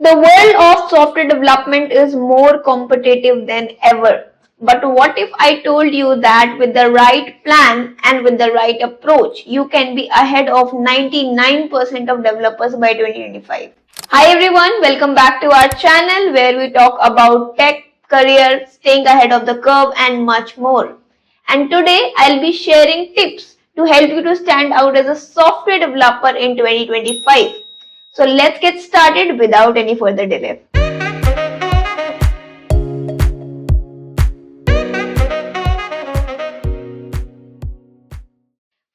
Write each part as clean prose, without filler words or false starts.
The world of software development is more competitive than ever. But what if I told you that with the right plan and with the right approach, you can be ahead of 99% of developers by 2025? Hi everyone, welcome back to our channel where we talk about tech, career, staying ahead of the curve and much more. And today I'll be sharing tips to help you to stand out as a software developer in 2025. So let's get started without any further delay.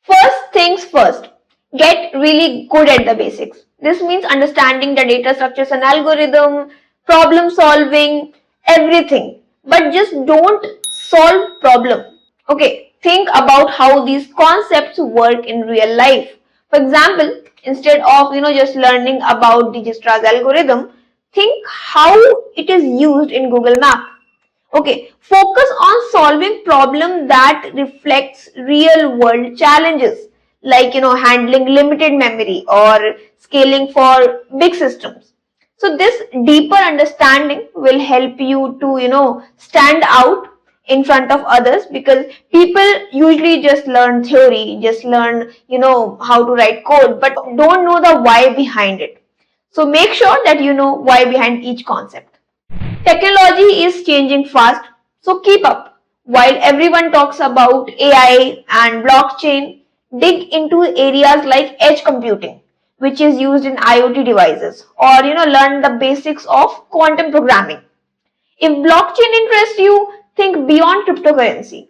First things first, get really good at the basics. This means understanding the data structures and algorithm, problem solving, everything. But just don't solve problem. Okay, think about how these concepts work in real life. For example, instead of just learning about Dijistra's algorithm, think how it is used in Google Map. Okay, focus on solving problem that reflects real world challenges like handling limited memory or scaling for big systems. So this deeper understanding will help you to stand out in front of others, because people usually just learn theory, just learn how to write code, but don't know the why behind it. So make sure that you know why behind each concept. Technology is changing fast, so keep up. While everyone talks about AI and blockchain, dig into areas like edge computing, which is used in IoT devices, or learn the basics of quantum programming. If blockchain interests you, think beyond cryptocurrency.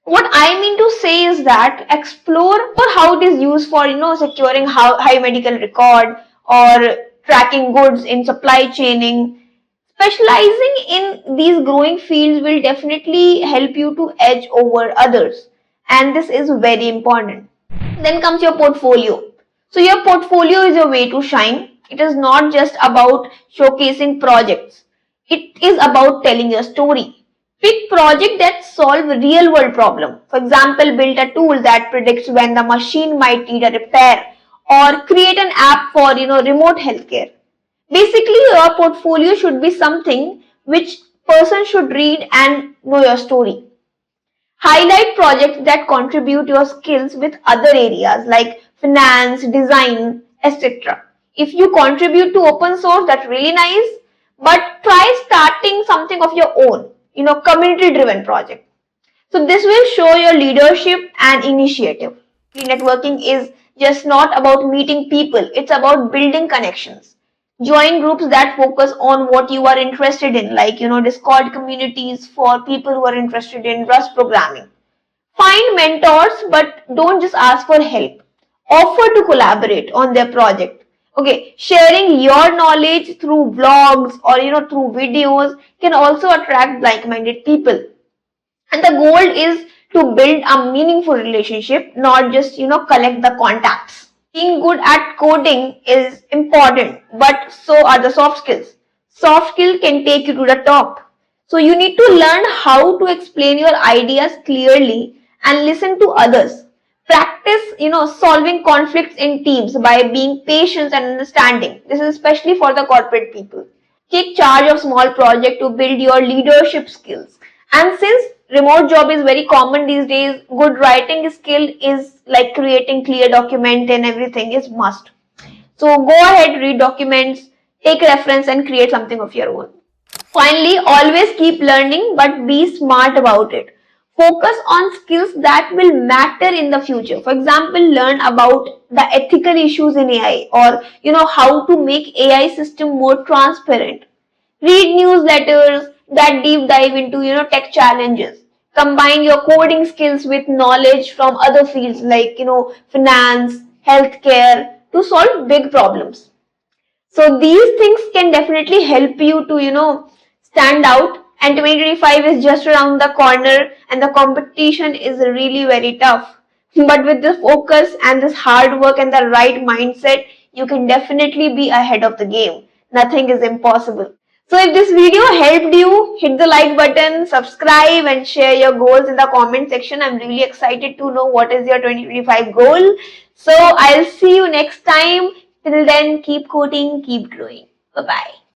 What I mean to say is that explore how it is used for securing high medical record or tracking goods in supply chaining. Specializing in these growing fields will definitely help you to edge over others, and this is very important. Then comes your portfolio. So your portfolio is your way to shine. It is not just about showcasing projects. It is about telling your story. Pick projects that solve real world problem. For example, build a tool that predicts when the machine might need a repair, or create an app for remote healthcare. Basically, your portfolio should be something which person should read and know your story. Highlight projects that contribute your skills with other areas like finance, design, etc. If you contribute to open source, that's really nice, but try starting something of your own, community driven project. So this will show your leadership and initiative. Networking is just not about meeting people, it's about building connections. Join groups that focus on what you are interested in, like Discord communities for people who are interested in Rust programming. Find mentors, but don't just ask for help. Offer to collaborate on their project. Okay, sharing your knowledge through blogs or through videos can also attract like-minded people. And the goal is to build a meaningful relationship, not just collect the contacts. Being good at coding is important, but so are the soft skills. Soft skill can take you to the top. So you need to learn how to explain your ideas clearly and listen to others. Practice solving conflicts in teams by being patient and understanding. This is especially for the corporate people. Take charge of small project to build your leadership skills. And since remote job is very common these days, good writing skill is like creating clear document and everything is must. So go ahead, read documents, take reference and create something of your own. Finally, always keep learning, but be smart about it. Focus on skills that will matter in the future. For example, learn about the ethical issues in AI, or how to make AI system more transparent. Read newsletters that deep dive into tech challenges. Combine your coding skills with knowledge from other fields like finance, healthcare to solve big problems. So these things can definitely help you to stand out, and 2025 is just around the corner and the competition is really very tough. But with the focus and this hard work and the right mindset, you can definitely be ahead of the game. Nothing is impossible. So if this video helped you, hit the like button, subscribe and share your goals in the comment section. I'm really excited to know what is your 2025 goal. So I'll see you next time. Till then, keep coding, keep growing. Bye bye.